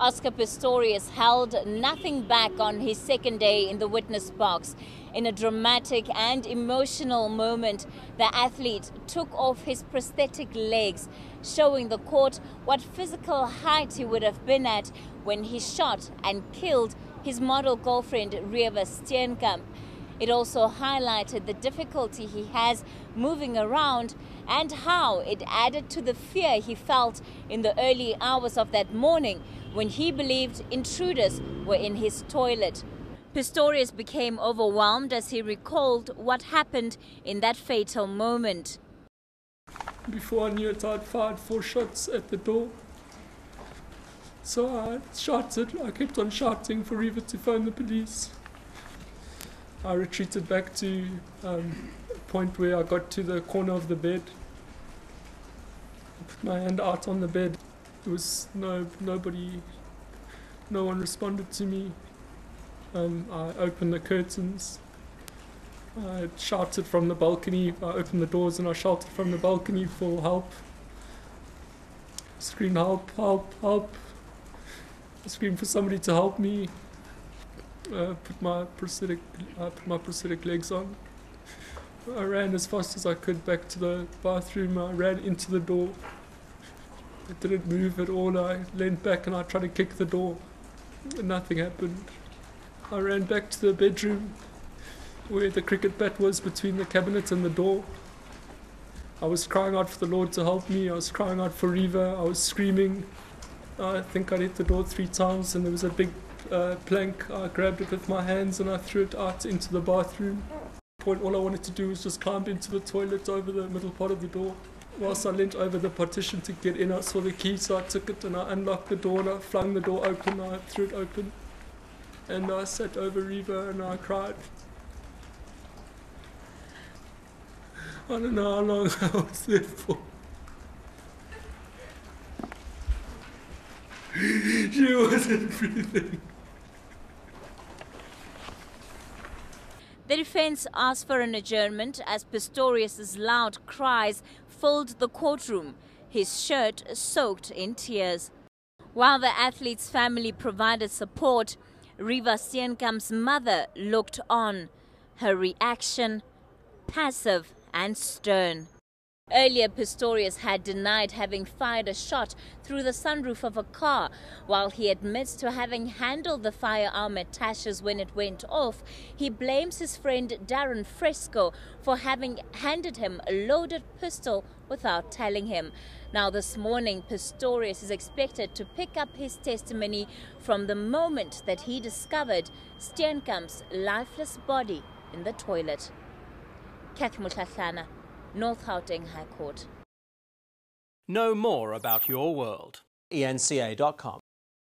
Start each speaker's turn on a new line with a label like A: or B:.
A: Oscar Pistorius held nothing back on his second day in the witness box. In a dramatic and emotional moment, the athlete took off his prosthetic legs, showing the court what physical height he would have been at when he shot and killed his model girlfriend Reeva Steenkamp. It also highlighted the difficulty he has moving around and how it added to the fear he felt in the early hours of that morning when he believed intruders were in his toilet. Pistorius became overwhelmed as he recalled what happened in that fatal moment.
B: Before I knew it, I'd fired 4 shots at the door. So I shouted, I kept on shouting for Reeva to phone the police. I retreated back to a point where I got to the corner of the bed. I put my hand out on the bed. There was no one responded to me. I opened the curtains. I shouted from the balcony. I opened the doors and I shouted from the balcony for help. I screamed, help, help, help. I screamed for somebody to help me. Put my prosthetic legs on. I ran as fast as I could back to the bathroom. I ran into the door. I didn't move at all. I leaned back and I tried to kick the door. And nothing happened. I ran back to the bedroom where the cricket bat was between the cabinet and the door. I was crying out for the Lord to help me. I was crying out for Reeva. I was screaming. I think I hit the door 3 times and there was a big plank. I grabbed it with my hands and I threw it out into the bathroom. All I wanted to do was just climb into the toilet over the middle part of the door. Whilst I leant over the partition to get in, I saw the key, so I took it and I unlocked the door and I flung the door open. I threw it open and I sat over Reeva and I cried. I don't know how long I was there for. She wasn't breathing.
A: The defense asked for an adjournment as Pistorius' loud cries filled the courtroom, his shirt soaked in tears. While the athlete's family provided support, Reeva Steenkamp's mother looked on, her reaction passive and stern. Earlier, Pistorius had denied having fired a shot through the sunroof of a car. While he admits to having handled the firearm at Tasha's when it went off, he blames his friend Darren Fresco for having handed him a loaded pistol without telling him. Now this morning, Pistorius is expected to pick up his testimony from the moment that he discovered Steenkamp's lifeless body in the toilet. Kathy Mutlatlana, North Gauteng High Court.
C: Know more about your world.
D: eNCA.com